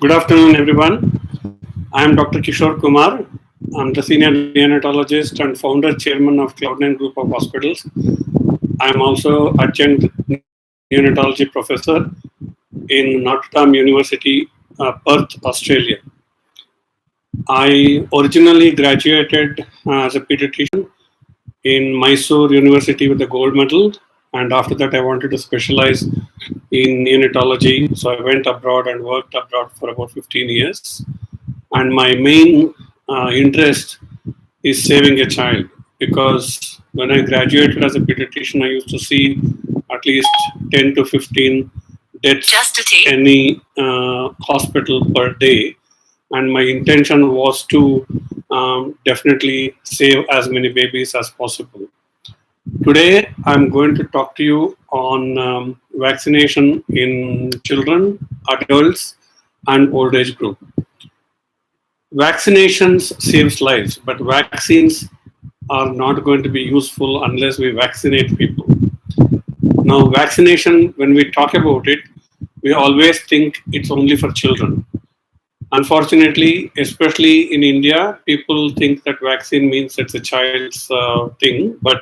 Good afternoon, everyone. I am Dr. Kishore Kumar. I'm the senior neonatologist and founder chairman of Cloud9 Group of Hospitals. I am also adjunct neonatology professor in Notre-Dame University, Perth, Australia. I originally graduated as a pediatrician in Mysore University with a gold medal, and after that I wanted to specialize in neonatology. So I went abroad and worked abroad for about 15 years. And my main interest is saving a child, because when I graduated as a pediatrician, I used to see at least 10 to 15 deaths in any hospital per day. And my intention was to definitely save as many babies as possible. Today, I'm going to talk to you on vaccination in children, adults, and old age group. Vaccinations saves lives, but vaccines are not going to be useful unless we vaccinate people. Now, vaccination, when we talk about it, we always think it's only for children. Unfortunately, especially in India, people think that vaccine means it's a child's thing, but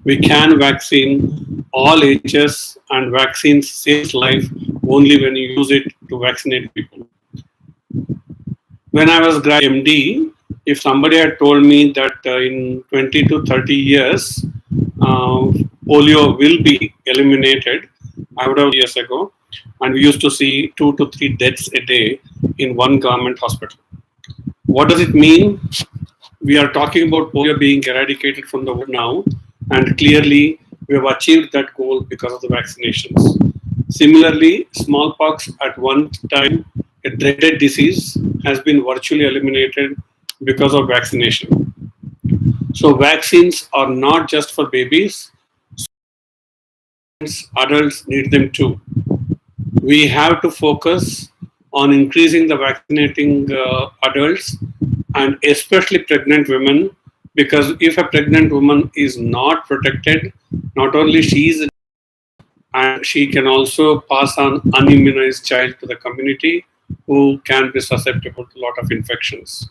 we can vaccine all ages, and vaccines saves life only when you use it to vaccinate people. When I was MD, if somebody had told me that in 20 to 30 years, polio will be eliminated, I would have years ago, and we used to see 2 to 3 deaths a day in one government hospital. What does it mean? We are talking about polio being eradicated from the world now, and clearly we have achieved that goal because of the vaccinations. Similarly, smallpox at one time, a dreaded disease, has been virtually eliminated because of vaccination. So vaccines are not just for babies, adults need them too. We have to focus on increasing the vaccinating adults, and especially pregnant women, because if a pregnant woman is not protected, not only she is, and she can also pass on unimmunized child to the community who can be susceptible to a lot of infections.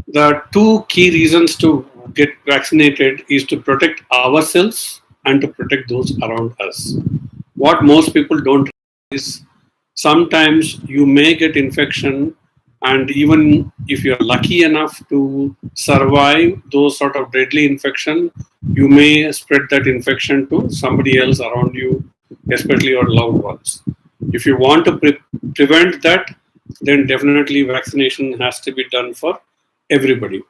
The two key reasons to get vaccinated is to protect ourselves and to protect those around us. What most people don't realize is sometimes you may get infection, and even if you're lucky enough to survive those sort of deadly infection, you may spread that infection to somebody else around you, especially your loved ones. If you want to prevent that, then definitely vaccination has to be done for everybody.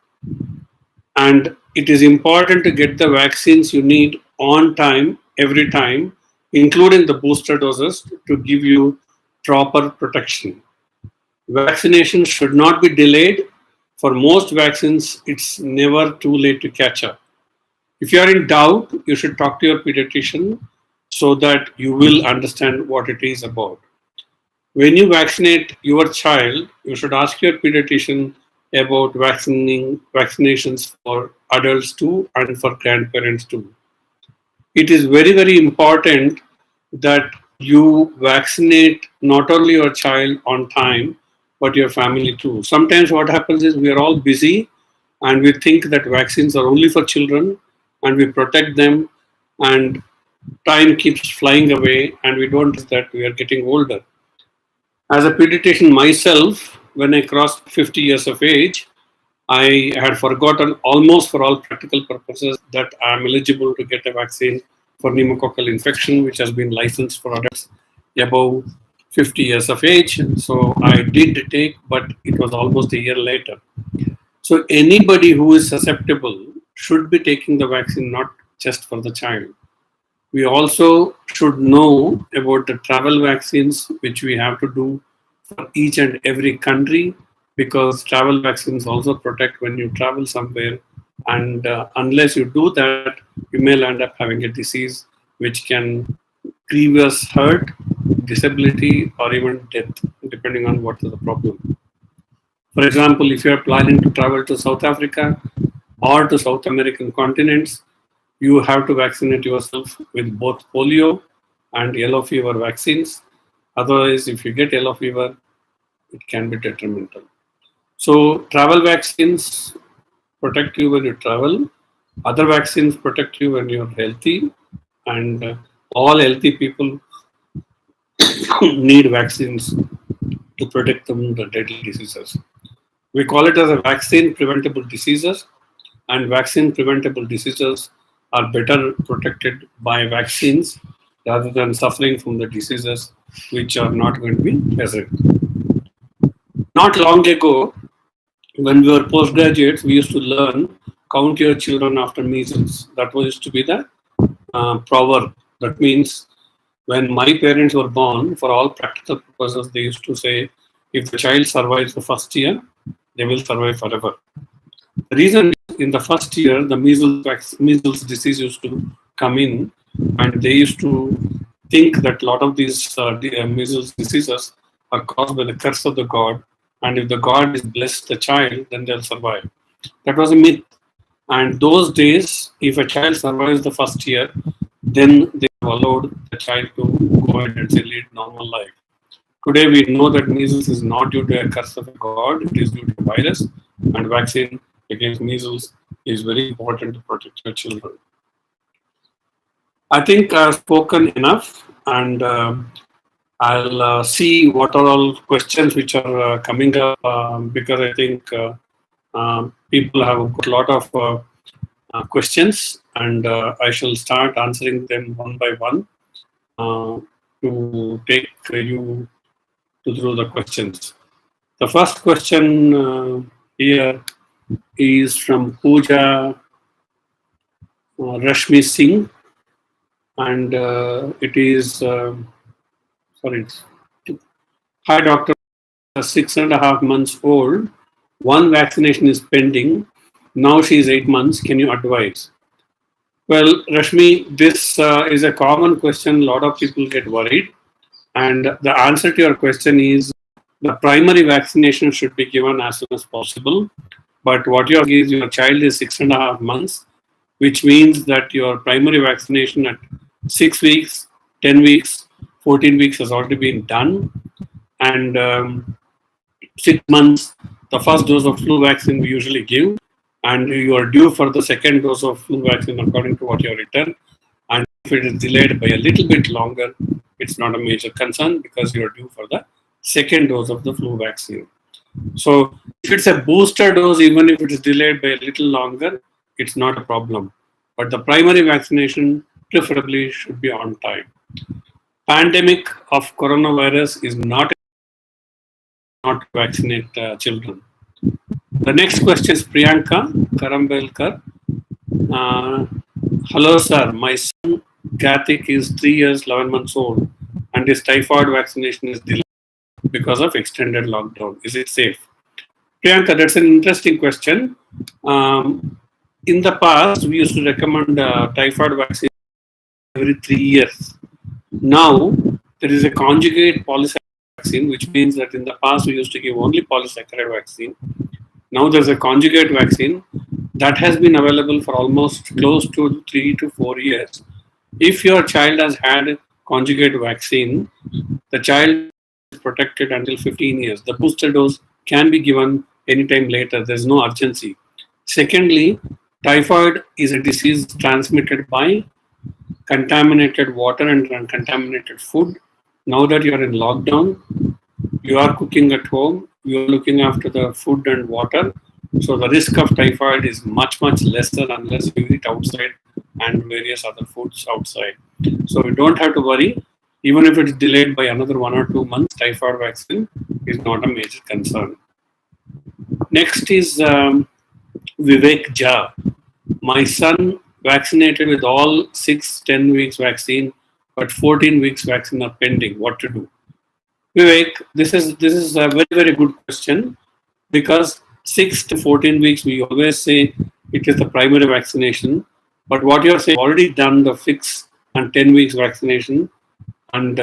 And it is important to get the vaccines you need on time, every time, including the booster doses, to give you proper protection. Vaccination should not be delayed. For most vaccines, it's never too late to catch up. If you are in doubt, you should talk to your pediatrician so that you will understand what it is about. When you vaccinate your child, you should ask your pediatrician about vaccinations for adults too and for grandparents too. It is very, very important that you vaccinate not only your child on time, but your family too. Sometimes what happens is we are all busy and we think that vaccines are only for children, and we protect them, and time keeps flying away and we don't realize that we are getting older. As a pediatrician myself, when I crossed 50 years of age, I had forgotten almost for all practical purposes that I am eligible to get a vaccine for pneumococcal infection, which has been licensed for adults above 50 years of age. So I did take, but it was almost a year later. So anybody who is susceptible should be taking the vaccine, not just for the child. We also should know about the travel vaccines, which we have to do for each and every country, because travel vaccines also protect when you travel somewhere. And unless you do that, you may land up having a disease which can grievous hurt, disability, or even death, depending on what is the problem. For example, if you are planning to travel to South Africa or to South American continents, you have to vaccinate yourself with both polio and yellow fever vaccines. Otherwise, if you get yellow fever, it can be detrimental. So, travel vaccines protect you when you travel. Other vaccines protect you when you're healthy, and all healthy people need vaccines to protect them from the deadly diseases. We call it as a vaccine preventable diseases, and vaccine preventable diseases are better protected by vaccines rather than suffering from the diseases which are not going to be present. Not long ago, when we were postgraduates, we used to learn count your children after measles. That was used to be the proverb. That means when my parents were born, for all practical purposes, they used to say, if the child survives the first year, they will survive forever. The reason is in the first year, the measles disease used to come in, and they used to think that a lot of these measles diseases are caused by the curse of the god, and if the god is blessed the child, then they'll survive. That was a myth. And those days, if a child survives the first year, then they have allowed the child to go ahead and lead normal life. Today, we know that measles is not due to a curse of a god, it is due to a virus, and vaccine against measles is very important to protect your children. I think I've spoken enough, and I'll see what are all questions which are coming up because I think people have got a lot of questions, and I shall start answering them one by one to take you through the questions. The first question here is from Pooja Rashmi Singh, and it is sorry. Hi, doctor. 6.5 months old. One vaccination is pending. Now she is 8 months. Can you advise? Well, Rashmi, this is a common question. A lot of people get worried. And the answer to your question is the primary vaccination should be given as soon as possible. But what you're saying is your child is 6.5 months, which means that your primary vaccination at 6 weeks, 10 weeks, 14 weeks has already been done. And 6 months, the first dose of flu vaccine we usually give, and you are due for the second dose of flu vaccine according to what you have written. And if it is delayed by a little bit longer, it's not a major concern because you are due for the second dose of the flu vaccine. So if it's a booster dose, even if it is delayed by a little longer, it's not a problem. But the primary vaccination preferably should be on time. Pandemic of coronavirus is not to vaccinate children. The next question is Priyanka Karambelkar. Hello, sir. My son Karthik is 3 years, 11 months old, and his typhoid vaccination is delayed because of extended lockdown. Is it safe? Priyanka, that's an interesting question. In the past, we used to recommend typhoid vaccine every 3 years. Now, there is a conjugate polysaccharide vaccine, which means that in the past we used to give only polysaccharide vaccine. Now there's a conjugate vaccine that has been available for almost close to 3 to 4 years. If your child has had conjugate vaccine, the child is protected until 15 years. The booster dose can be given anytime later. There's no urgency. Secondly, typhoid is a disease transmitted by contaminated water and contaminated food. Now that you are in lockdown, you are cooking at home, you are looking after the food and water. So the risk of typhoid is much, much lesser unless you eat outside and various other foods outside. So you don't have to worry. Even if it's delayed by another 1 or 2 months, typhoid vaccine is not a major concern. Next is Vivek Jha. My son vaccinated with all 6, 10 weeks vaccine, but 14 weeks vaccine are pending. What to do? Vivek, this is a very, very good question because 6 to 14 weeks we always say it is the primary vaccination, but what you're saying already done the 6 and 10 weeks vaccination, and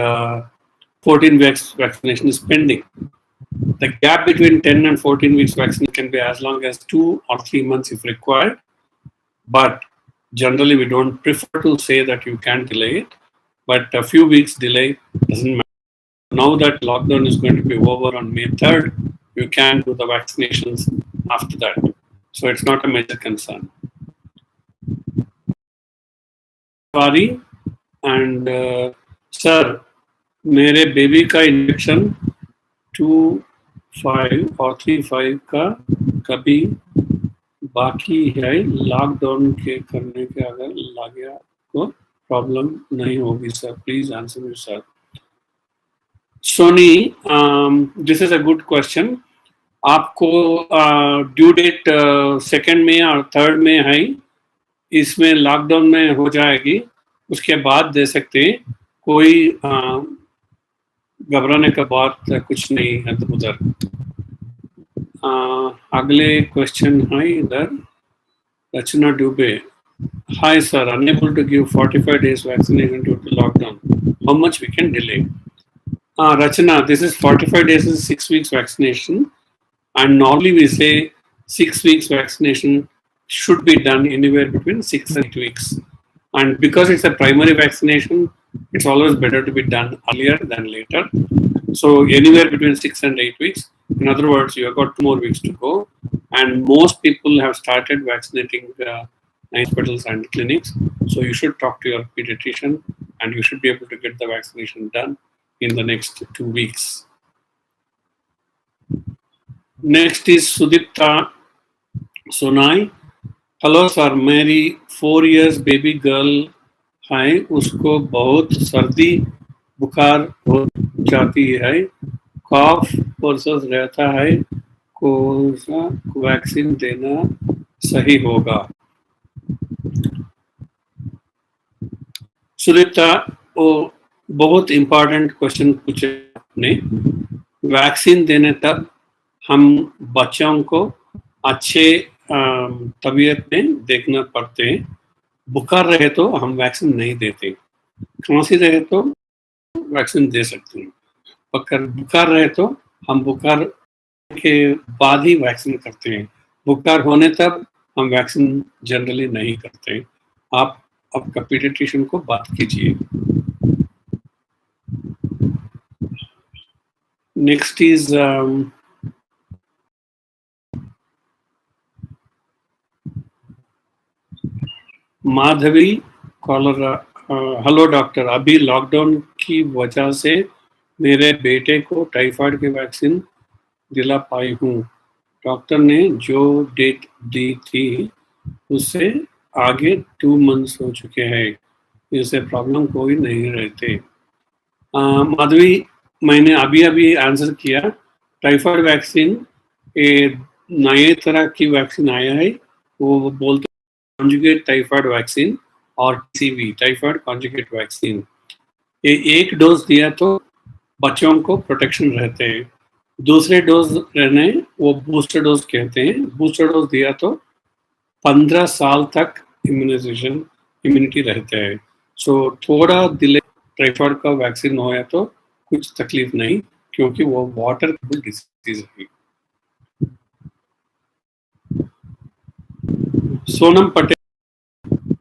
14 weeks vaccination is pending. The gap between 10 and 14 weeks vaccination can be as long as 2 or 3 months if required, but generally we don't prefer to say that you can delay it, but a few weeks delay doesn't matter. now that lockdown is going to be over on May 3rd, you can do the vaccinations after that. So it's not a major concern. Sorry, and sir, मेरे baby का injection 2.5 और 3.5 का कभी बाकी है, lockdown के करने के अगर लगे तो प्रॉब्लम नहीं होगी sir, please answer me sir. Soni, this is a good question. आपको ड्यू डेट सेकेंड में और थर्ड में है, इसमें लॉकडाउन में हो जाएगी, उसके बाद दे सकते हैं. कोई घबराने का बात कुछ नहीं है उधर. अगले क्वेश्चन है इधर, रचना डुबे. Hi sir, unable to give 45 days vaccination due to lockdown. How much we can delay? Rachana, this is 45 days is 6 weeks vaccination, and normally we say 6 weeks vaccination should be done anywhere between 6 and 8 weeks. And because it's a primary vaccination, it's always better to be done earlier than later. So anywhere between 6 and 8 weeks. In other words, you have got 2 more weeks to go, and most people have started vaccinating hospitals and clinics. So you should talk to your pediatrician, and you should be able to get the vaccination done in the next 2 weeks. Next is Sudipta Sonai. Hello sir, मेरी 4 years baby girl है, उसको बहुत सर्दी बुखार हो जाती है, कॉफ versus रहता है, कौन सा वैक्सीन देना सही होगा? सुदीप्ता, वो बहुत इम्पोर्टेंट क्वेश्चन पूछे आपने. वैक्सीन देने तक हम बच्चों को अच्छे तबीयत में देखना पड़ते हैं. बुखार रहे तो हम वैक्सीन नहीं देते, खांसी रहे तो वैक्सीन दे सकते हैं. अगर बुखार रहे तो हम बुखार के बाद ही वैक्सीन करते हैं. बुखार होने तक हम वैक्सीन जनरली नहीं करते. आप आपका पीडियाट्रिशियन को बात कीजिए. Next is Madhavi caller. Hello doctor, अभी लॉकडाउन की वजह से मेरे बेटे को टाइफाइड की वैक्सीन दिला पाई हूँ. डॉक्टर ने जो डेट दी थी उससे आगे 2 months हो चुके हैं, इससे प्रॉब्लम कोई नहीं रहते. माधवी, मैंने अभी अभी आंसर किया. टाइफाइड वैक्सीन नए तरह की वैक्सीन आया है, वो बोलते कॉन्जुगेट टाइफाइड वैक्सीन और टीसीवी, टाइफाइड कॉन्जुगेट वैक्सीन. ये एक डोज दिया तो बच्चों को प्रोटेक्शन रहते हैं. दूसरे डोज रहने वो बूस्टर डोज कहते हैं. बूस्टर डोज दिया तो 15 साल तक इम्यूनिटी रहते हैं. सो थोड़ा डिले टाइफाइड का वैक्सीन होया तो कुछ तकलीफ नहीं, क्योंकि वो वाटर डिसीज है. Sonam Patel,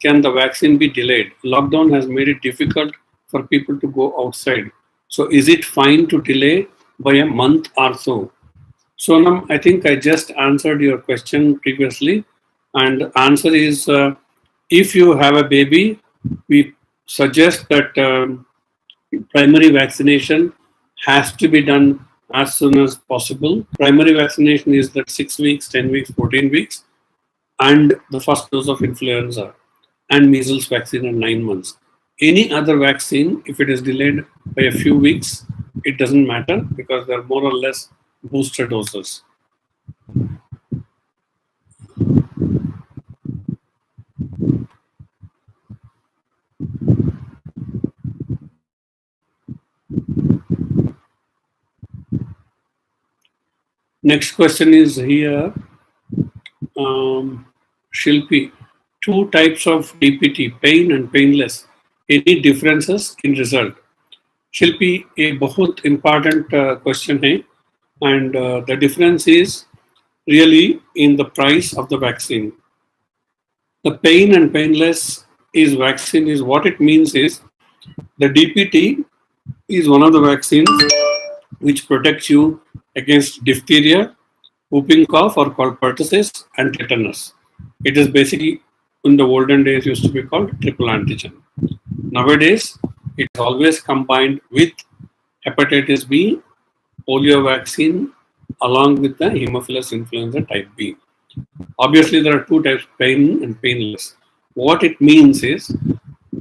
can the vaccine be delayed? Lockdown has made it difficult for people to go outside. So is it fine to delay by a month or so? Sonam, I think I just answered your question previously. And the answer is, if you have a baby, we suggest that primary vaccination has to be done as soon as possible. Primary vaccination is that 6 weeks, 10 weeks, 14 weeks. And the first dose of influenza and measles vaccine at 9 months. Any other vaccine, if it is delayed by a few weeks, it doesn't matter because they're more or less booster doses. Next question is here. Shilpi, 2 types of DPT, pain and painless. Any differences in result? Shilpi, a बहुत important question है, and the difference is really in the price of the vaccine. The pain and painless is vaccine is what it means is the DPT is one of the vaccines which protects you against diphtheria, whooping cough, or called pertussis, and tetanus. It is basically, in the olden days, used to be called triple antigen. Nowadays, it is always combined with hepatitis B, polio vaccine, along with the Haemophilus influenza type B. Obviously, there are two types, pain and painless. What it means is,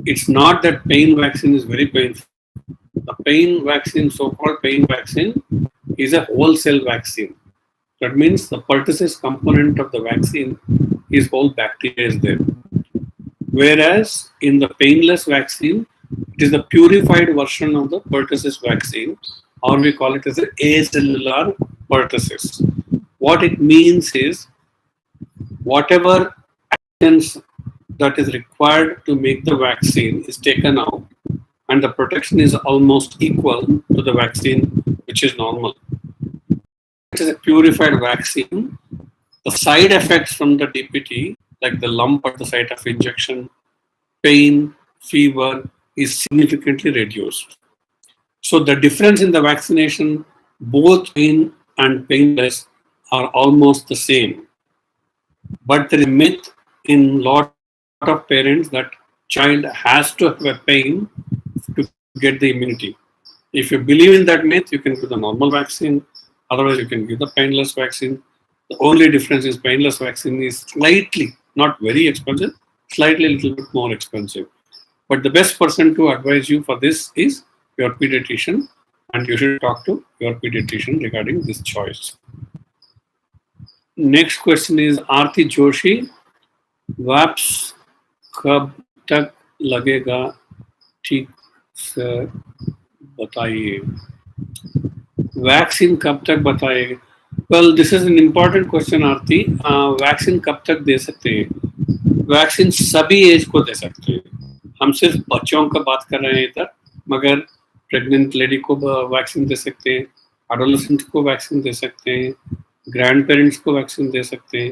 it's not that pain vaccine is very painful. The pain vaccine, so-called pain vaccine, is a whole cell vaccine. That means the pertussis component of the vaccine is whole bacteria is there. Whereas in the painless vaccine, it is the purified version of the pertussis vaccine, or we call it as an acellular pertussis. What it means is, whatever actions that is required to make the vaccine is taken out, and the protection is almost equal to the vaccine which is normal. It is a purified vaccine. The side effects from the DPT, like the lump at the site of injection, pain, fever, is significantly reduced. So the difference in the vaccination, both pain and painless, are almost the same. But there is a myth in lot of parents that child has to have a pain to get the immunity. If you believe in that myth, you can give the normal vaccine. Otherwise, you can give the painless vaccine. The only difference is painless vaccine is slightly, not very expensive, slightly a little bit more expensive. But the best person to advise you for this is your pediatrician, and you should talk to your pediatrician regarding this choice. Next question is Aarti Joshi. वैप्स कब तक लगेगा ठीक से बताइए vaccine कब तक बताइए well this is an important question Aarti vaccine कब तक दे सकते हैं वैक्सीन सभी एज को दे सकते हैं हम सिर्फ बच्चों का बात कर रहे हैं इधर मगर प्रेग्नेंट लेडी को वैक्सीन दे सकते हैं एडोलेसेंट को वैक्सीन दे सकते हैं ग्रैंड पेरेंट्स को वैक्सीन दे सकते हैं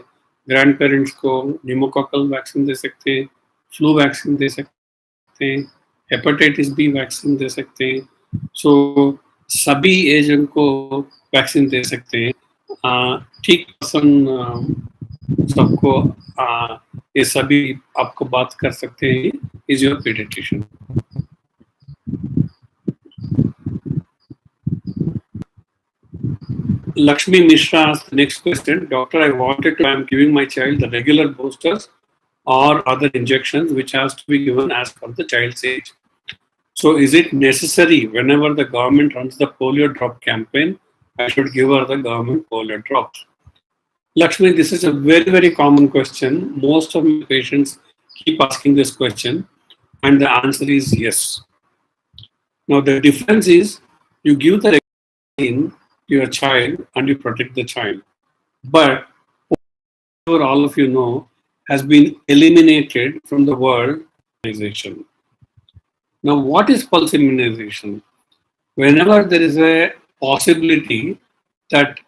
ग्रैंड पेरेंट्स को न्यूमोकॉकल वैक्सीन दे सकते हैं फ्लू वैक्सीन दे सकते हैं हेपेटाइटिस बी वैक्सीन दे सकते हैं सो सभी एज को वैक्सीन दे सकते हैं ठीक पसंद सबको ये सभी आपको बात कर सकते हैं is your paediatrician Lakshmi Mishra asked the next question. Doctor, I'm giving my child the regular boosters or other injections which has to be given as per the child's age. So is it necessary whenever the government runs the polio drop campaign, I should give her the government polio drops? Lakshmi, this is a very, very common question. Most of my patients keep asking this question and the answer is yes. Now the difference is you give the vaccine to your child and you protect the child. But all of you know has been eliminated from the world immunization. Now what is pulse immunization? Whenever there is a possibility that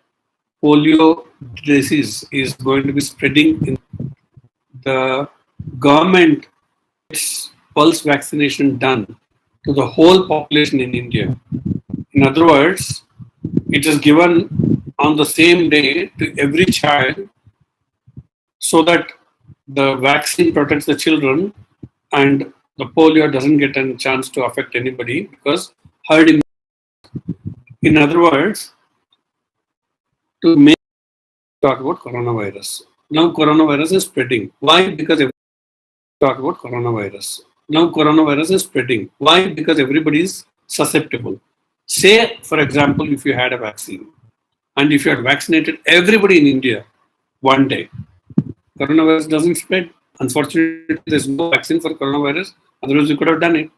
polio disease is going to be spreading in the government gets pulse vaccination done to the whole population in India. In other words, it is given on the same day to every child so that the vaccine protects the children and the polio doesn't get a chance to affect anybody because herd immunity. In other words, to make talk about coronavirus. Now coronavirus is spreading. Why? Because talk about coronavirus. Now coronavirus is spreading. Why? Because everybody is susceptible. Say, for example, if you had a vaccine and if you had vaccinated everybody in India one day, coronavirus doesn't spread. Unfortunately, there's no vaccine for coronavirus. Otherwise, we could have done it.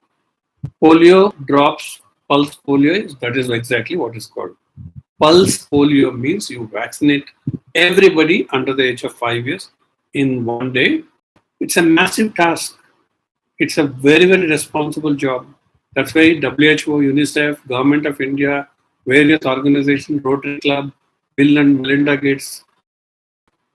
Polio drops, pulse polio, that is exactly what is called. Pulse polio means you vaccinate everybody under the age of 5 years in one day. It's a massive task. It's a very, very responsible job. That's why WHO, UNICEF, Government of India, various organizations, Rotary Club, Bill and Melinda Gates,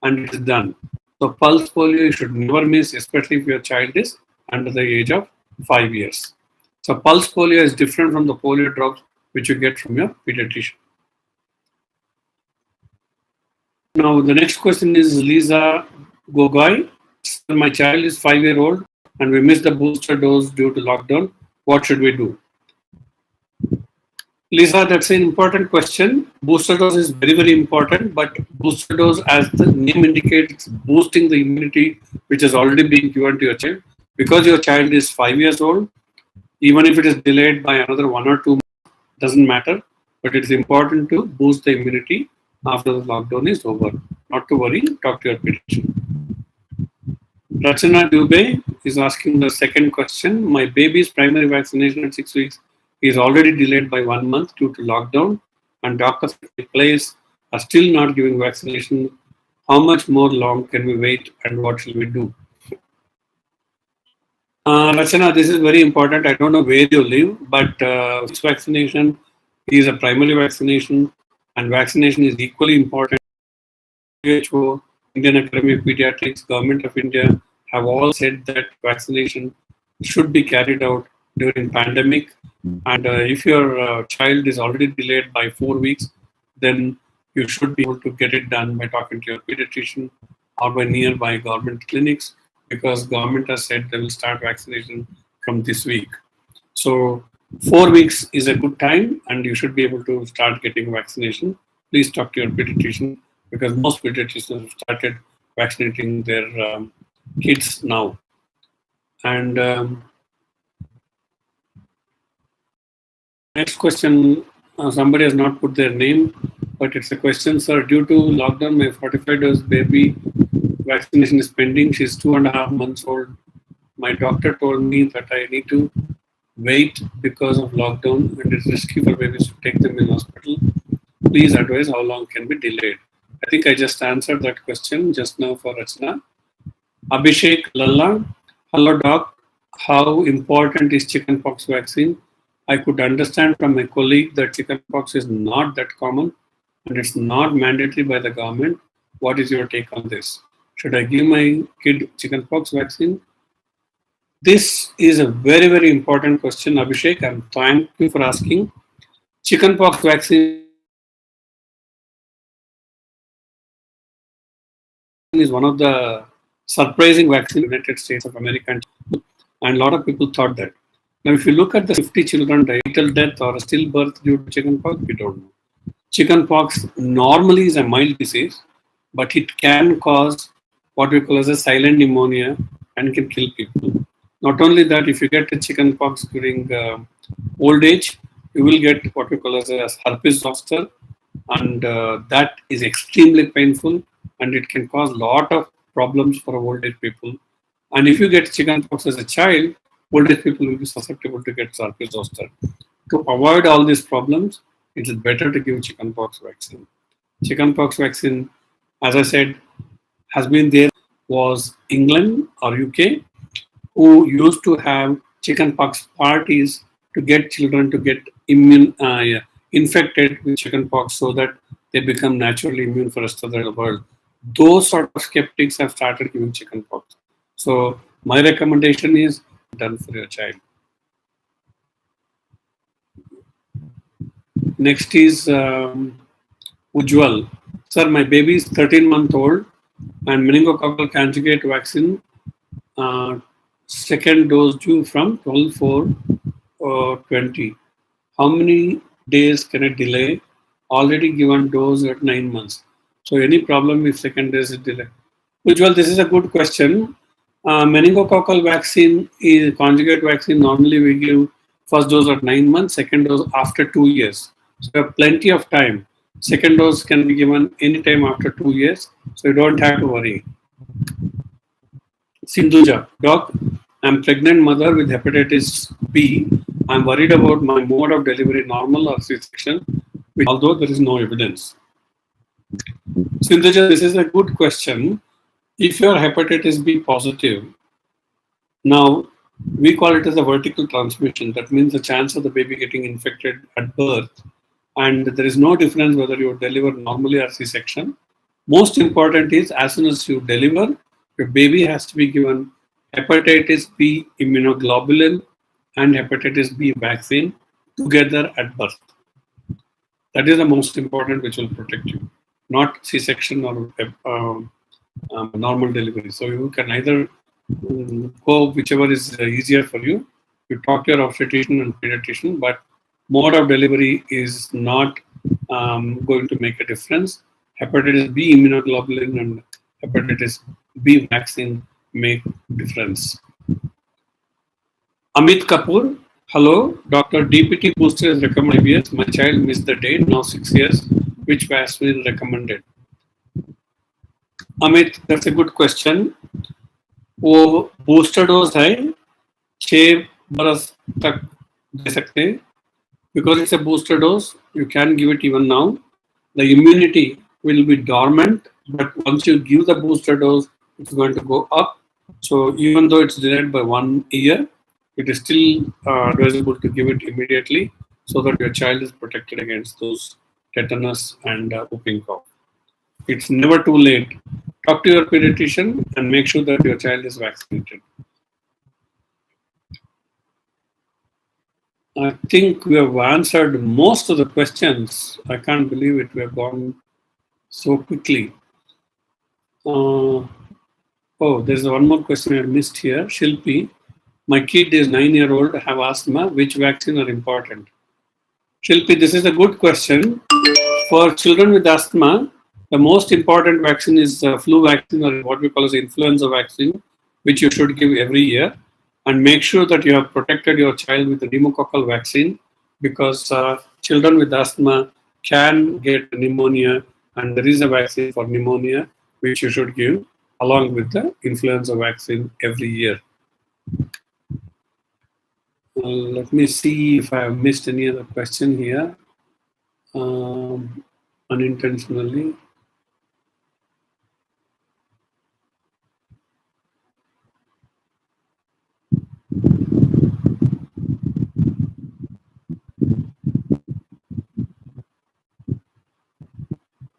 and it is done. So pulse polio you should never miss, especially if your child is under the age of 5 years. So pulse polio is different from the polio drops which you get from your pediatrician. Now the next question is Lisa Gogoi. Sir, my child is 5 year old and we missed the booster dose due to lockdown. What should we do? Lisa, that's an important question. Booster dose is very, very important, but booster dose, as the name indicates, boosting the immunity which has already been given to your child. Because your child is 5 years old, even if it is delayed by another 1 or 2 months, doesn't matter. But it's important to boost the immunity after the lockdown is over. Not to worry, talk to your pediatrician. Rachana Dubey is asking the second question. My baby's primary vaccination at 6 weeks is already delayed by 1 month due to lockdown, and doctors at my place are still not giving vaccination. How much more long can we wait, and what shall we do? Rachana, this is very important. I don't know where you live, but this vaccination is a primary vaccination, and vaccination is equally important. WHO, Indian Academy of Pediatrics, Government of India have all said that vaccination should be carried out during pandemic. And if your child is already delayed by 4 weeks, then you should be able to get it done by talking to your pediatrician or by nearby government clinics, because government has said they will start vaccination from this week. So 4 weeks is a good time, and you should be able to start getting vaccination. Please talk to your pediatrician, because most pediatricians have started vaccinating their kids now. And next question, somebody has not put their name, but it's a question, sir. Due to lockdown, my 45 dose baby vaccination is pending. She's 2.5 months old. My doctor told me that I need to wait because of lockdown, and it's risky for babies to take them in hospital. Please advise how long can be delayed. I think I just answered that question just now for Rachna. Abhishek Lalla, hello doc. How important is chickenpox vaccine? I could understand from my colleague that chickenpox is not that common and it's not mandatory by the government. What is your take on this? Should I give my kid chickenpox vaccine? This is a very, very important question, Abhishek, and thank you for asking. Chickenpox vaccine is one of the surprising vaccines in the United States of America, and a lot of people thought that. Now, if you look at the 50 children died till death or stillbirth due to chickenpox, we don't know. Chickenpox normally is a mild disease, but it can cause what we call as a silent pneumonia and can kill people. Not only that, if you get a chickenpox during old age, you will get what we call as a herpes zoster, and that is extremely painful, and it can cause a lot of problems for old age people. And if you get chickenpox as a child, old age people will be susceptible to get herpes zoster. To avoid all these problems, it is better to give chickenpox vaccine. Chickenpox vaccine, as I said, has been there, was England or UK, who used to have chickenpox parties to get children to get infected with chickenpox so that they become naturally immune for the rest of the world. Those sort of skeptics have started giving chickenpox. So my recommendation is done for your child. Next is Ujwal. Sir, my baby is 13-month-old and meningococcal conjugate vaccine second dose due from 12/4/20. How many days can I delay? Already given dose at 9 months. So any problem if second dose is delayed? Ujwal, this is a good question. Meningococcal vaccine is conjugate vaccine. Normally we give first dose at 9 months, second dose after 2 years. So you have plenty of time. Second dose can be given anytime after 2 years. So you don't have to worry. Sindhuja, doc, I'm pregnant mother with hepatitis B. I'm worried about my mode of delivery, normal or C-section, although there is no evidence. Sindhuja, this is a good question. If you are hepatitis B positive, now we call it as a vertical transmission. That means the chance of the baby getting infected at birth, and there is no difference whether you deliver normally or C-section. Most important is as soon as you deliver, your baby has to be given hepatitis B immunoglobulin and hepatitis B vaccine together at birth. That is the most important, which will protect you, not C-section or normal delivery. So you can either go whichever is easier for you. You talk to your obstetrician and pediatrician, but mode of delivery is not going to make a difference. Hepatitis B immunoglobulin and hepatitis B vaccine make difference. Amit Kapoor, hello. Dr. DPT booster is recommended. Yes, my child missed the date, now 6 years. Which vaccine is recommended? Amit, that's a good question. वो booster dose है 6 बरस तक दे सकते हैं because it's a booster dose. You can give it even now. The immunity will be dormant, but once you give the booster dose, it's going to go up. So even though it's delayed by 1 year, it is still advisable to give it immediately so that your child is protected against those tetanus and whooping cough. It's never too late. Talk to your pediatrician and make sure that your child is vaccinated. I think we have answered most of the questions. I can't believe it. We have gone so quickly. Oh, there's one more question I missed here. Shilpi, my kid is 9-year-old, have asthma. Which vaccine are important? Shilpi, this is a good question. For children with asthma, the most important vaccine is flu vaccine, or what we call as influenza vaccine, which you should give every year. And make sure that you have protected your child with the pneumococcal vaccine, because children with asthma can get pneumonia, and there is a vaccine for pneumonia which you should give along with the influenza vaccine every year. Let me see if I have missed any other question here unintentionally.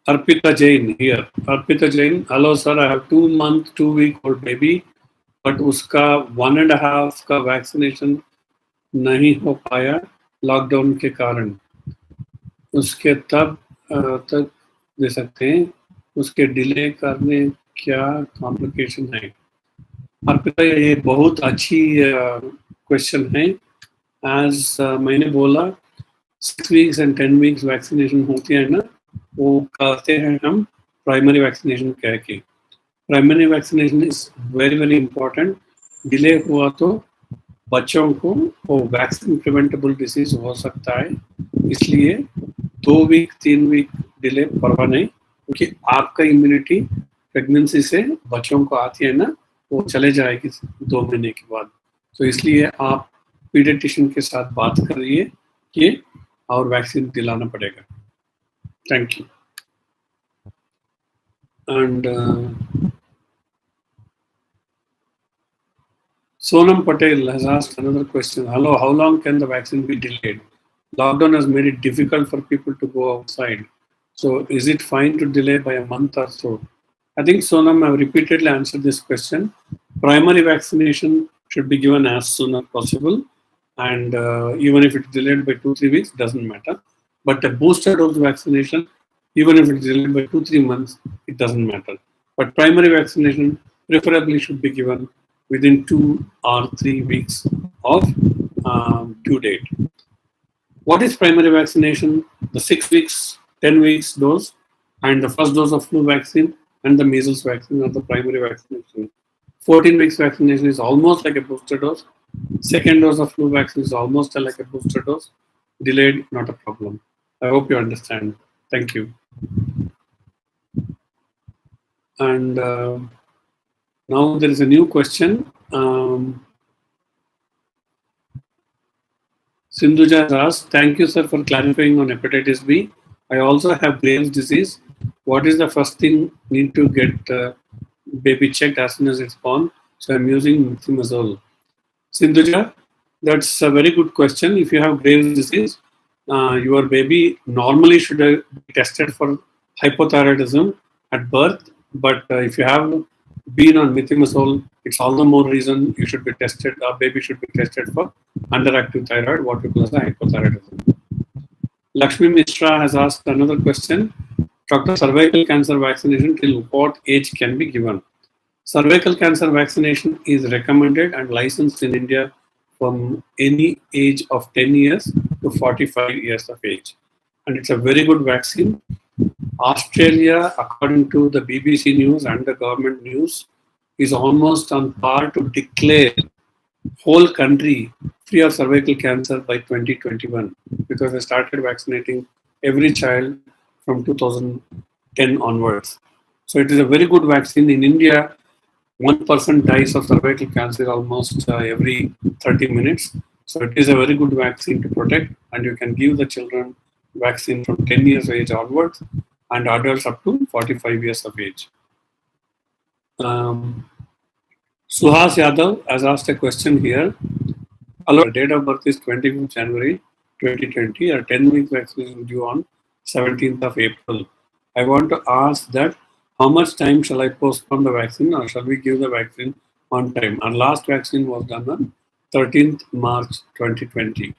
Arpita Jain here. Arpita Jain, hello sir, I have 2-month, 2-week-old baby, but उसका 1.5 का vaccination नहीं हो पाया lockdown के कारण. उसके तब तक दे सकते हैं, उसके डिले करने क्या कॉम्प्लिकेशन है? अर्पिता, ये बहुत अच्छी क्वेश्चन है. एज मैंने बोला 6 weeks and 10 weeks वैक्सीनेशन होती है ना, वो करते हैं हम प्राइमरी वैक्सीनेशन कह के. Primary vaccination is very very important. Delay हुआ तो बच्चों को वो वैक्सीन प्रिवेंटेबल डिसीज हो सकता है, इसलिए 2 week 3 week डिले परवाह नहीं, क्योंकि आपका इम्यूनिटी प्रेगनेंसी से बच्चों को आती है ना, वो चले जाएगी 2 महीने के बाद. तो इसलिए आप पीडियाट्रिशियन के साथ बात करिए कि और वैक्सीन दिलाना पड़ेगा. Thank you. And Sonam Patel has asked another question. Hello, how long can the vaccine be delayed? Lockdown has made it difficult for people to go outside. So is it fine to delay by a month or so? I think Sonam, I've repeatedly answered this question. Primary vaccination should be given as soon as possible. And even if it's delayed by 2-3 weeks, doesn't matter. But a booster dose vaccination, even if it's delayed by 2-3 months, it doesn't matter. But primary vaccination preferably should be given within 2 or 3 weeks of due date. What is primary vaccination? The 6 weeks, 10 weeks dose, and the first dose of flu vaccine and the measles vaccine are the primary vaccination. 14 weeks vaccination is almost like a booster dose. Second dose of flu vaccine is almost like a booster dose. Delayed, not a problem. I hope you understand. Thank you. And now there is a new question. Sindhuja has asked, thank you sir for clarifying on hepatitis B. I also have Graves' disease. What is the first thing need to get baby checked as soon as it's born? So I'm using methimazole. Sindhuja, that's a very good question. If you have Graves' disease, your baby normally should be tested for hypothyroidism at birth. But if you have been on methimazole, it's all the more reason you should be tested, a baby should be tested for underactive thyroid, what we call as a hypothyroidism. Lakshmi Mishra has asked another question. Dr. Cervical cancer vaccination till what age can be given? Cervical cancer vaccination is recommended and licensed in India from any age of 10 years to 45 years of age. And it's a very good vaccine. Australia, according to the BBC News and the government news, is almost on par to declare whole country free of cervical cancer by 2021 because they started vaccinating every child from 2010 onwards. So it is a very good vaccine. In India, 1% dies of cervical cancer almost every 30 minutes. So it is a very good vaccine to protect, and you can give the children vaccine from 10 years of age onwards and adults up to 45 years of age. Suhas Yadav has asked a question here. Hello, date of birth is 25th January 2020. A 10-week vaccination due on 17th of April. I want to ask that how much time shall I postpone the vaccine or shall we give the vaccine on time? Our last vaccine was done on 13th March 2020.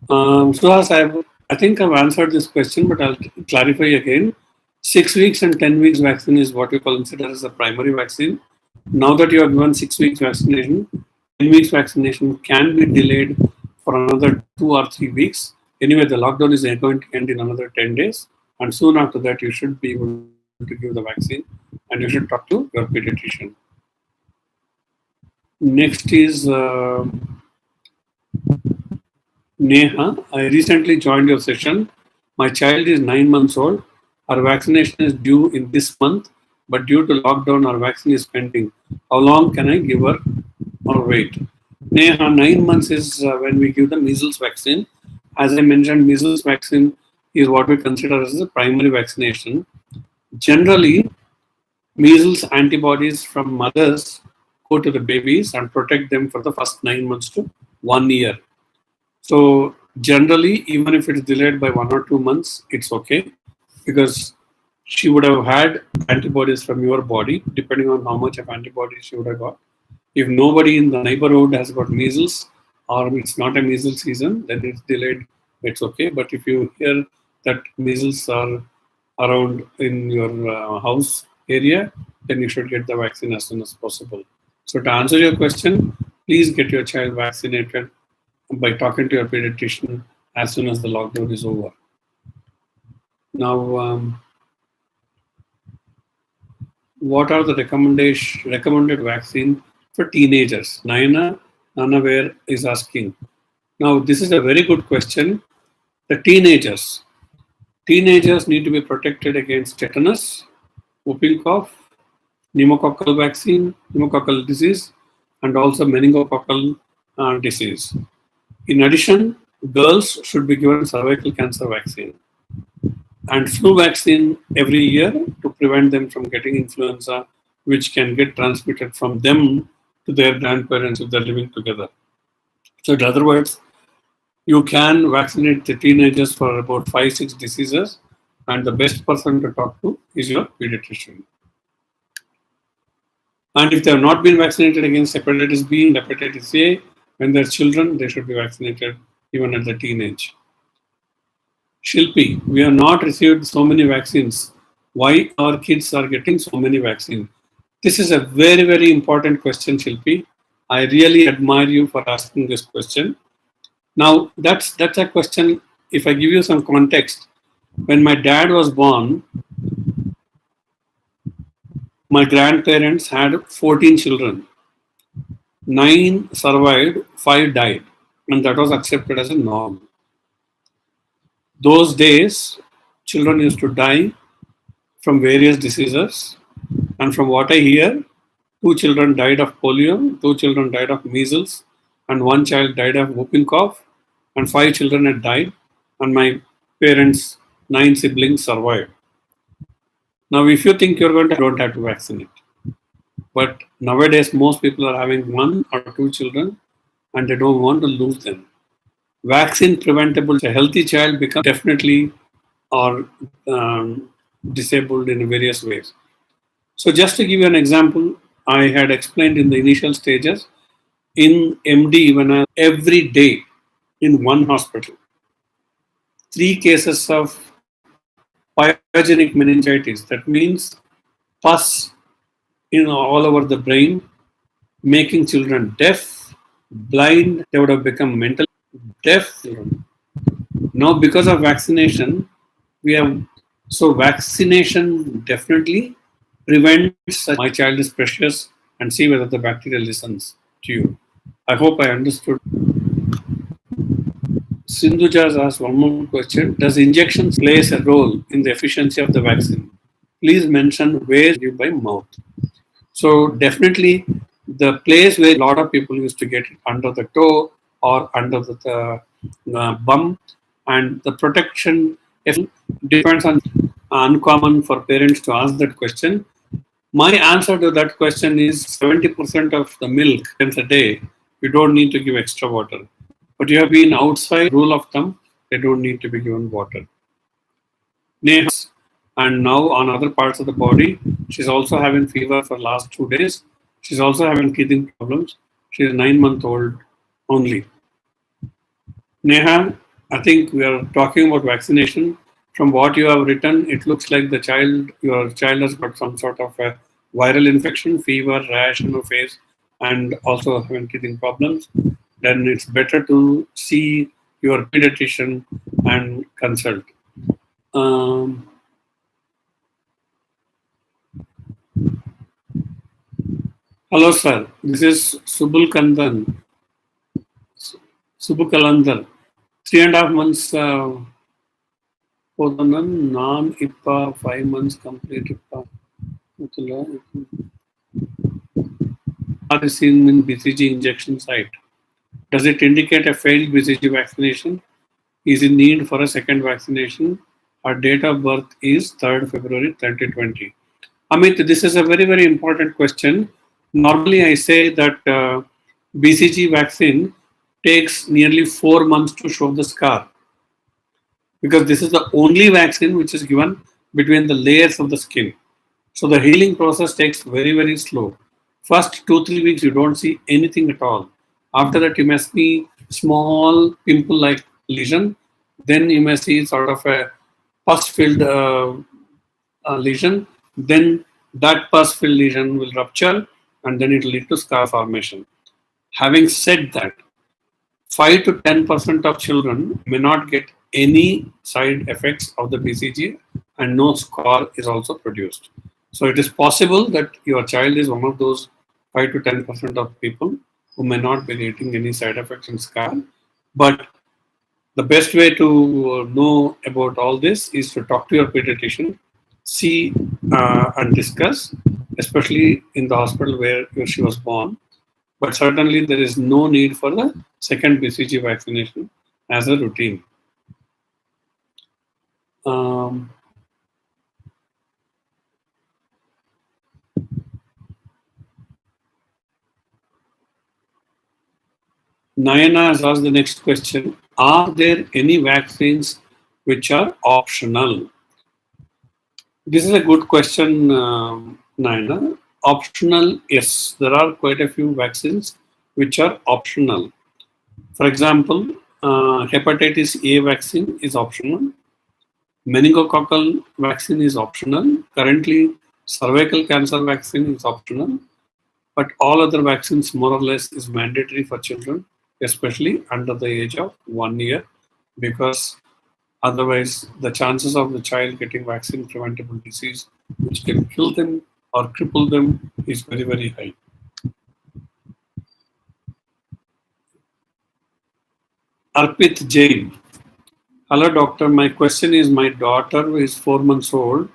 Suhas, I think I've answered this question, but I'll clarify again. 6 weeks and 10 weeks vaccine is what we consider as a primary vaccine. Now that you have given 6 weeks vaccination, 10 weeks vaccination can be delayed for another 2 or 3 weeks. Anyway, the lockdown is going to end in another 10 days. And soon after that, you should be able to give the vaccine and you should talk to your pediatrician. Next is Neha. I recently joined your session. My child is 9 months old. Our vaccination is due in this month, but due to lockdown, our vaccine is pending. How long can I give her or wait? Neha, 9 months is when we give the measles vaccine. As I mentioned, measles vaccine is what we consider as a primary vaccination. Generally, measles antibodies from mothers go to the babies and protect them for the first 9 months to 1 year. So generally, even if it's delayed by 1 or 2 months, it's okay because she would have had antibodies from your body, depending on how much of antibodies she would have got. If nobody in the neighborhood has got measles or it's not a measles season, then it's delayed, it's okay. But if you hear that measles are around in your house area, then you should get the vaccine as soon as possible. So to answer your question, please get your child vaccinated by talking to your pediatrician as soon as the lockdown is over. Now, what are the recommended vaccine for teenagers? Nayana Nanaware is asking. Now, this is a very good question. The teenagers need to be protected against tetanus, whooping cough, pneumococcal disease, and also meningococcal disease. In addition, girls should be given cervical cancer vaccine and flu vaccine every year to prevent them from getting influenza, which can get transmitted from them to their grandparents if they're living together. So in other words, you can vaccinate the teenagers for about 5-6 diseases, and the best person to talk to is your pediatrician. And if they have not been vaccinated against hepatitis B and hepatitis A, when they're children, they should be vaccinated even at the teenage. Shilpi, we have not received so many vaccines. Why our kids are getting so many vaccines? This is a very, very important question, Shilpi. I really admire you for asking this question. Now, that's a question. If I give you some context, when my dad was born, my grandparents had 14 children. 9 survived, 5 died, and that was accepted as a norm. Those days, children used to die from various diseases, and from what I hear, 2 children died of polio, 2 children died of measles, and 1 child died of whooping cough, and 5 children had died, and my parents, 9 siblings survived. Now, if you think you're going to, don't have to vaccinate. But nowadays, most people are having 1 or 2 children, and they don't want to lose them. Vaccine preventable, a healthy child becomes definitely or disabled in various ways. So just to give you an example, I had explained in the initial stages, in MD, even every day in one hospital, 3 cases of pyogenic meningitis. That means pus all over the brain, making children deaf, blind. They would have become mentally deaf. Now, because of vaccination, we have so vaccination definitely prevents such. My child is precious, and see whether the bacteria listens to you. I hope I understood. Sindhuja has asked one more question. Does injections plays a role in the efficiency of the vaccine? Please mention where you by mouth. So definitely the place where a lot of people used to get it under the toe or under the bum, and the protection depends on uncommon for parents to ask that question. My answer to that question is 70% of the milk a day, you don't need to give extra water. But you have been outside, rule of thumb, they don't need to be given water. Neha, and now on other parts of the body, she's also having fever for last 2 days. She's also having teething problems. She's 9-month-old only. Neha, I think we are talking about vaccination. From what you have written, it looks like your child has got some sort of a viral infection, fever, rash on her face, and also having teething problems. Then it's better to see your pediatrician and consult. Um, Hello, sir. This is Subukalandar. 3.5 months. Non-IPA, 5 months complete IPA. Are seen in BCG injection site. Does it indicate a failed BCG vaccination? Is in need for a second vaccination? Her date of birth is 3rd February 2020. Amit, this is a very, very important question. Normally, I say that BCG vaccine takes nearly 4 months to show the scar, because this is the only vaccine which is given between the layers of the skin. So the healing process takes very, very slow. First 2-3 weeks, you don't see anything at all. After that, you may see small pimple-like lesion. Then you may see sort of a pus-filled lesion. Then that pus-filled lesion will rupture, and then it will lead to scar formation. Having said that, 5 to 10% of children may not get any side effects of the BCG, and no scar is also produced. So it is possible that your child is one of those 5 to 10% of people who may not be getting any side effects and scar. But the best way to know about all this is to talk to your pediatrician, see and discuss, especially in the hospital where she was born. But certainly there is no need for the second BCG vaccination as a routine. Nayana has asked the next question. Are there any vaccines which are optional? This is a good question, Nayana. Optional, yes. There are quite a few vaccines which are optional. For example, hepatitis A vaccine is optional. Meningococcal vaccine is optional. Currently, cervical cancer vaccine is optional. But all other vaccines, more or less, is mandatory for children, especially under the age of 1 year, because otherwise the chances of the child getting vaccine preventable disease, which can kill them or cripple them, is very, very high. Arpit Jain. Hello, doctor. My question is, my daughter who is 4 months old,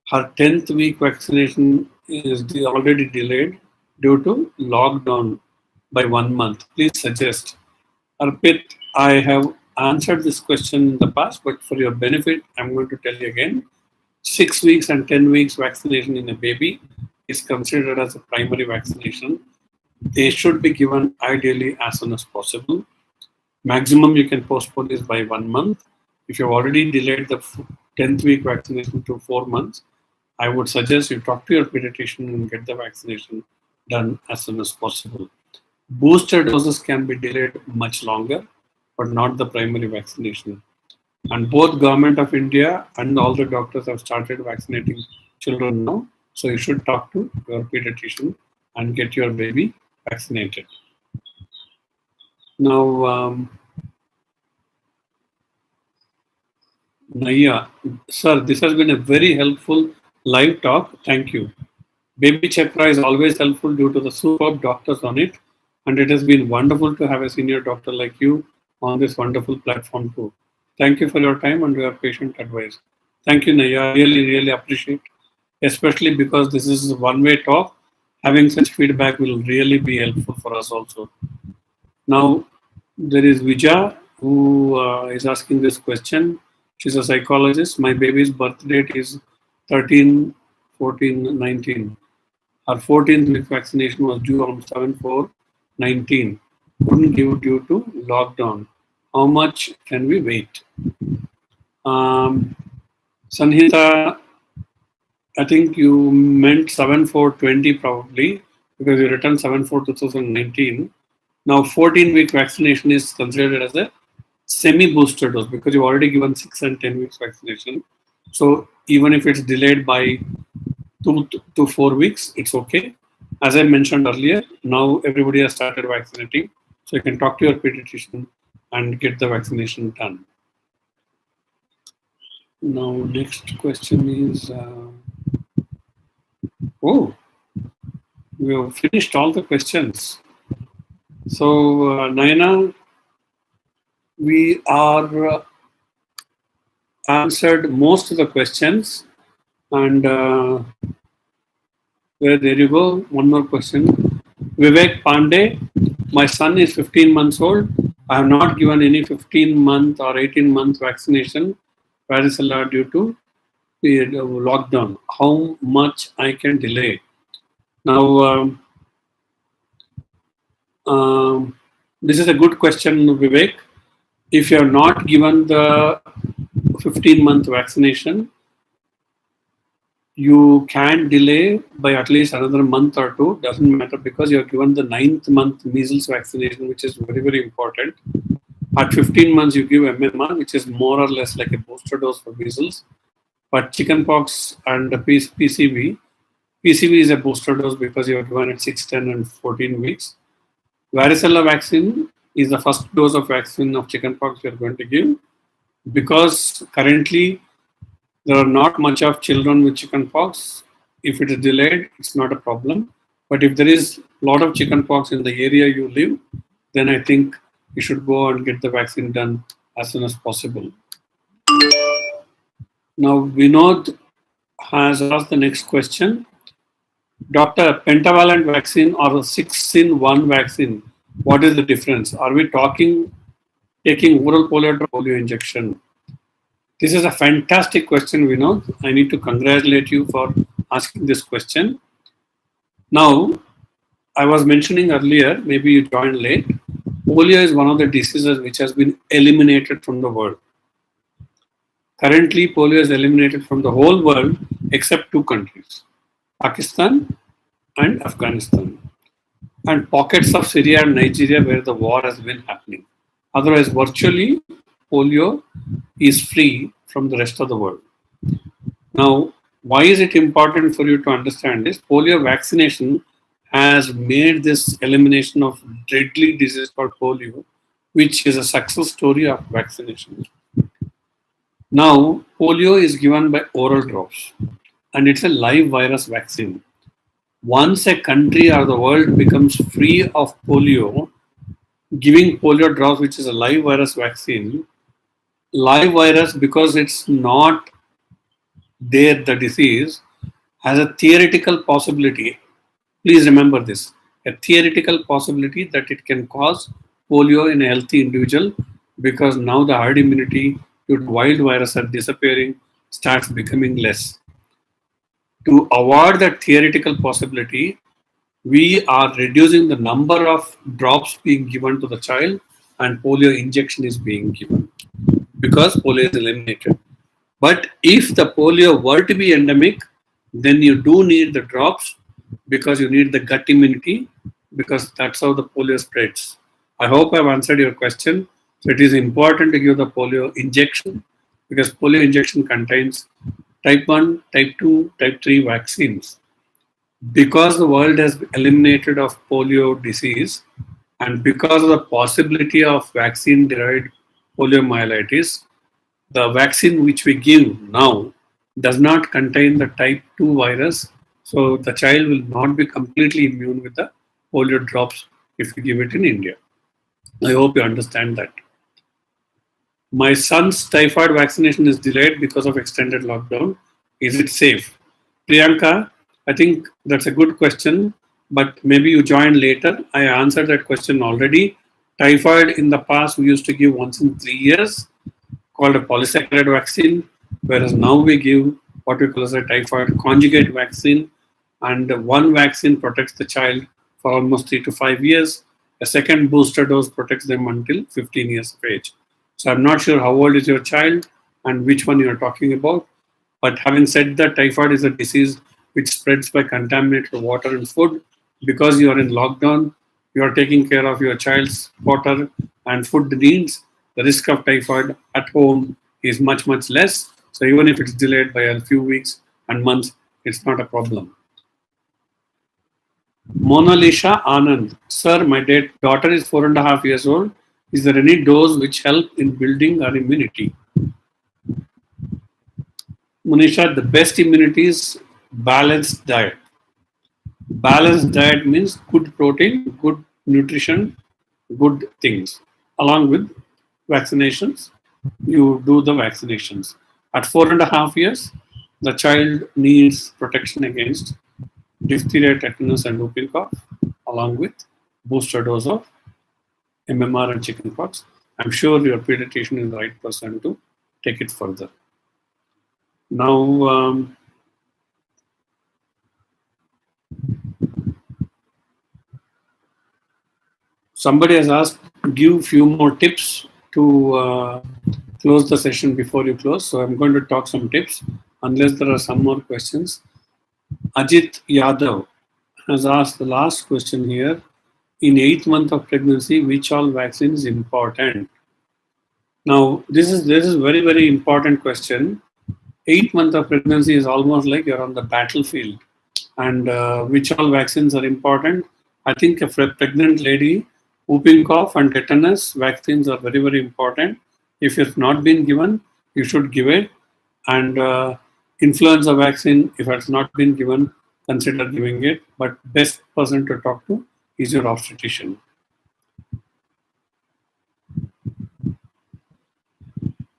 her 10th week vaccination is already delayed due to lockdown by 1 month. Please suggest. Arpit, I have answered this question in the past, but for your benefit, I'm going to tell you again. 6 weeks and 10 weeks vaccination in a baby is considered as a primary vaccination. They should be given ideally as soon as possible. Maximum you can postpone is by 1 month. If you've already delayed the 10th week vaccination to 4 months, I would suggest you talk to your pediatrician and get the vaccination done as soon as possible. Booster doses can be delayed much longer, but not the primary vaccination. And both Government of India and all the doctors have started vaccinating children now. So you should talk to your pediatrician and get your baby vaccinated. Now, Naya, sir, this has been a very helpful live talk. Thank you. BabyChakra is always helpful due to the superb doctors on it, and it has been wonderful to have a senior doctor like you on this wonderful platform too. Thank you for your time and your patient advice. Thank you, Naya. Really, really appreciate, especially because this is a one-way talk. Having such feedback will really be helpful for us also. Now, there is Vija who is asking this question. She's a psychologist. My baby's birth date is 13, 14, 19. Her 14th week vaccination was due on 7/4/19. Couldn't give due to lockdown. How much can we wait? Sanhita, I think you meant 7/4/20 probably because you written 7/4/2019. Now 14-week vaccination is considered as a semi-booster dose because you've already given 6 and 10 weeks vaccination. So even if it's delayed by 2 to 4 weeks, it's okay. As I mentioned earlier, now everybody has started vaccinating. So you can talk to your pediatrician and get the vaccination done. Now, next question is, oh, we have finished all the questions. So, Nayana, we are answered most of the questions. And there you go. One more question. Vivek Pandey, my son is 15 months old. I have not given any 15-month or 18-month vaccination, varicella, due to the lockdown. How much I can delay? Now, this is a good question, Vivek. If you have not given the 15-month vaccination, you can delay by at least another month or two. Doesn't matter because you have given the 9th month measles vaccination, which is very, very important. At 15 months, you give MMR, which is more or less like a booster dose for measles. But chickenpox and the PCV is a booster dose because you have given it 6, 10, and 14 weeks. Varicella vaccine is the first dose of vaccine of chickenpox we are going to give because currently there are not much of children with chickenpox. If it is delayed, it's not a problem. But if there is a lot of chickenpox in the area you live, then I think you should go and get the vaccine done as soon as possible. Now, Vinod has asked the next question. Doctor, pentavalent vaccine or a 6-in-1 vaccine, what is the difference? Are we taking oral polio injection? This is a fantastic question, Vinod. I need to congratulate you for asking this question. Now, I was mentioning earlier, maybe you joined late, polio is one of the diseases which has been eliminated from the world. Currently, polio is eliminated from the whole world except 2 countries, Pakistan and Afghanistan, and pockets of Syria and Nigeria where the war has been happening. Otherwise, virtually, polio is free from the rest of the world. Now, why is it important for you to understand this? Polio vaccination has made this elimination of deadly disease called polio, which is a success story of vaccination. Now, polio is given by oral drops, and it's a live virus vaccine. Once a country or the world becomes free of polio, giving polio drops, which is a live virus vaccine, live virus, because it's not there, the disease, has a theoretical possibility. Please remember this, a theoretical possibility that it can cause polio in a healthy individual because now the herd immunity due to wild virus are disappearing, starts becoming less. To avoid that theoretical possibility, we are reducing the number of drops being given to the child and polio injection is being given because polio is eliminated. But if the polio were to be endemic, then you do need the drops because you need the gut immunity, because that's how the polio spreads. I hope I've answered your question. So it is important to give the polio injection because polio injection contains type 1, type 2, type 3 vaccines. Because the world has eliminated of polio disease and because of the possibility of vaccine derived poliomyelitis, the vaccine which we give now does not contain the type 2 virus, so the child will not be completely immune with the polio drops if we give it in India. I hope you understand that. My son's typhoid vaccination is delayed because of extended lockdown. Is it safe? Priyanka, I think that's a good question, but maybe you joined later. I answered that question already. Typhoid in the past we used to give once in 3 years, called a polysaccharide vaccine, whereas now we give what we call as a typhoid conjugate vaccine, and one vaccine protects the child for almost 3 to 5 years. A second booster dose protects them until 15 years of age. So I'm not sure how old is your child and which one you are talking about. But having said that, typhoid is a disease which spreads by contaminated water and food. Because you are in lockdown, you are taking care of your child's water and food needs. The risk of typhoid at home is much, much less. So even if it's delayed by a few weeks and months, it's not a problem. Mona Lisa Anand. Sir, my daughter is 4.5 years old. Is there any dose which help in building our immunity? Monisha, the best immunity is balanced diet. Balanced diet means good protein, good nutrition, good things. Along with vaccinations, you do the vaccinations. At 4.5 years, the child needs protection against diphtheria, tetanus, and whooping cough, along with booster dose of MMR and chickenpox. I'm sure your pediatrician is the right person to take it further. Now, somebody has asked, give few more tips to close the session before you close. So I'm going to talk some tips, unless there are some more questions. Ajit Yadav has asked the last question here. In 8th month of pregnancy, which all vaccine is important? Now, this is very, very important question. 8th month of pregnancy is almost like you're on the battlefield. And which all vaccines are important? I think a pregnant lady, whooping cough and tetanus vaccines are very, very important. If it's not been given, you should give it. And influenza vaccine, if it's not been given, consider giving it. But best person to talk to is your obstetrician.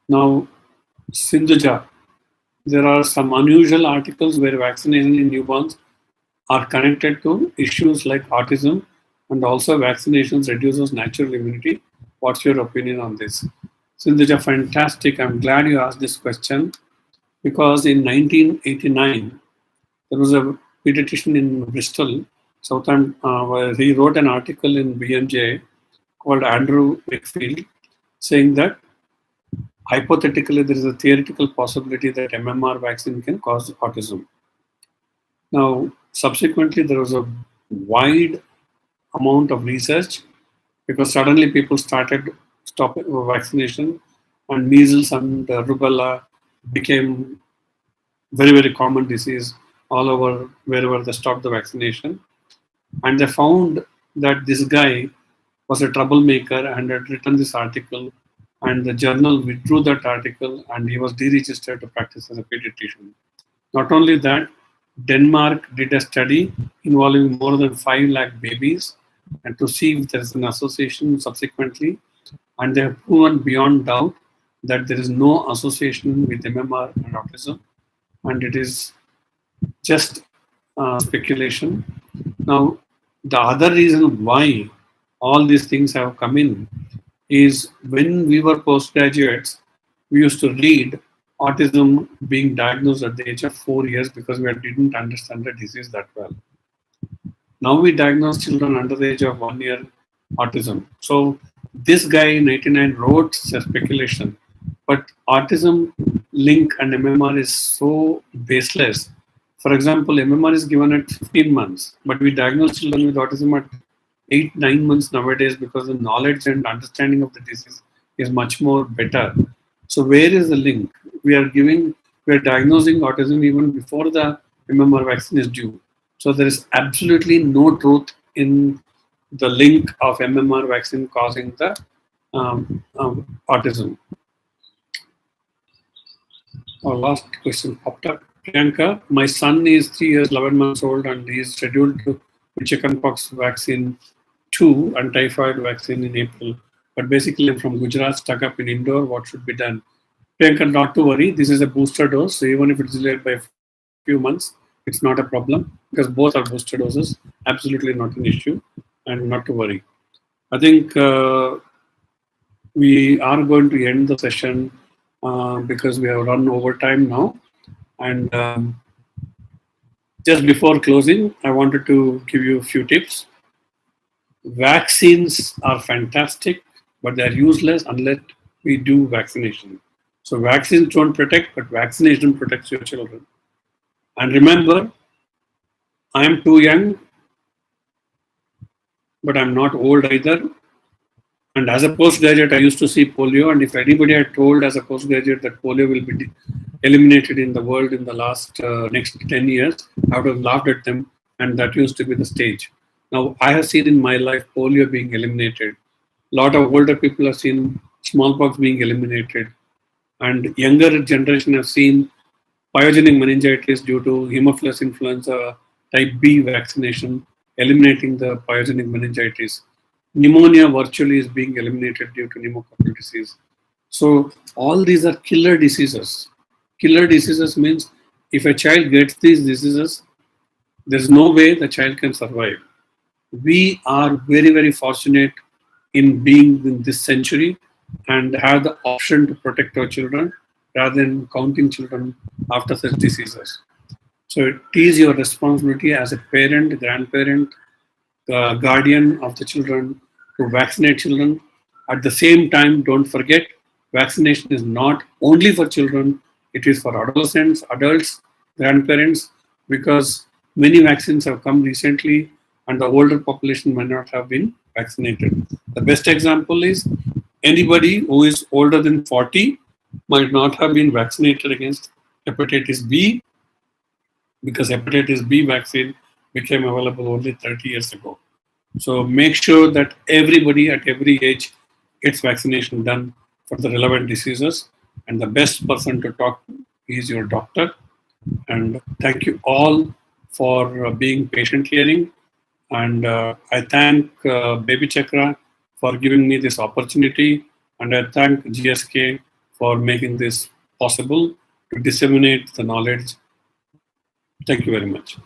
Now, Sindhuja, there are some unusual articles where vaccination in newborns are connected to issues like autism, and also vaccinations reduces natural immunity. What's your opinion on this? Sindhuja, fantastic. I'm glad you asked this question because in 1989, there was a pediatrician in Bristol, Southern, where he wrote an article in BMJ called Andrew Wakefield, saying that hypothetically there is a theoretical possibility that MMR vaccine can cause autism. Now, subsequently, there was a wide amount of research because suddenly people started stopping vaccination, and measles and rubella became very, very common disease all over wherever they stopped the vaccination. And they found that this guy was a troublemaker and had written this article, and the journal withdrew that article and he was deregistered to practice as a pediatrician. Not only that, Denmark did a study involving more than 5 lakh babies and to see if there is an association subsequently, and they have proven beyond doubt that there is no association with MMR and autism, and it is just speculation. Now, the other reason why all these things have come in is when we were postgraduates, we used to read autism being diagnosed at the age of 4 years because we didn't understand the disease that well. Now we diagnose children under the age of 1 year autism. So this guy in 1989 wrote a speculation, but autism link and MMR is so baseless. For example, MMR is given at 15 months, but we diagnose children with autism at 8, 9 months nowadays because the knowledge and understanding of the disease is much more better. So where is the link? We are diagnosing autism even before the MMR vaccine is due. So there is absolutely no truth in the link of MMR vaccine causing the autism. Our last question popped up. Priyanka, my son is 3 years, 11 months old, and he is scheduled to Chickenpox vaccine 2 and Typhoid vaccine in April. But basically, I'm from Gujarat, stuck up in Indore. What should be done? Priyanka, not to worry. This is a booster dose. So even if it's delayed by a few months, it's not a problem because both are booster doses. Absolutely not an issue, and not to worry. I think we are going to end the session because we have run over time now. And just before closing, I wanted to give you a few tips. Vaccines are fantastic, but they're useless unless we do vaccination. So vaccines don't protect, but vaccination protects your children. And remember, I am too young, but I'm not old either. And as a postgraduate, I used to see polio. And if anybody had told as a postgraduate that polio will be eliminated in the world in the next 10 years, I would have laughed at them. And that used to be the stage. Now, I have seen in my life polio being eliminated. A lot of older people have seen smallpox being eliminated. And younger generation have seen pyogenic meningitis due to Haemophilus influenza type B vaccination, eliminating the pyogenic meningitis. Pneumonia virtually is being eliminated due to pneumococcal disease. So all these are killer diseases. Killer diseases means if a child gets these diseases, there's no way the child can survive. We are very, very fortunate in being in this century and have the option to protect our children rather than counting children after such diseases. So it is your responsibility as a parent, grandparent, guardian of the children to vaccinate children. At the same time, don't forget, vaccination is not only for children, it is for adolescents, adults, grandparents, because many vaccines have come recently and the older population may not have been vaccinated. The best example is anybody who is older than 40 might not have been vaccinated against hepatitis B because hepatitis B vaccine became available only 30 years ago. So make sure that everybody at every age gets vaccination done for the relevant diseases. And the best person to talk to is your doctor. And thank you all for being patient hearing. And I thank BabyChakra for giving me this opportunity. And I thank GSK for making this possible to disseminate the knowledge. Thank you very much.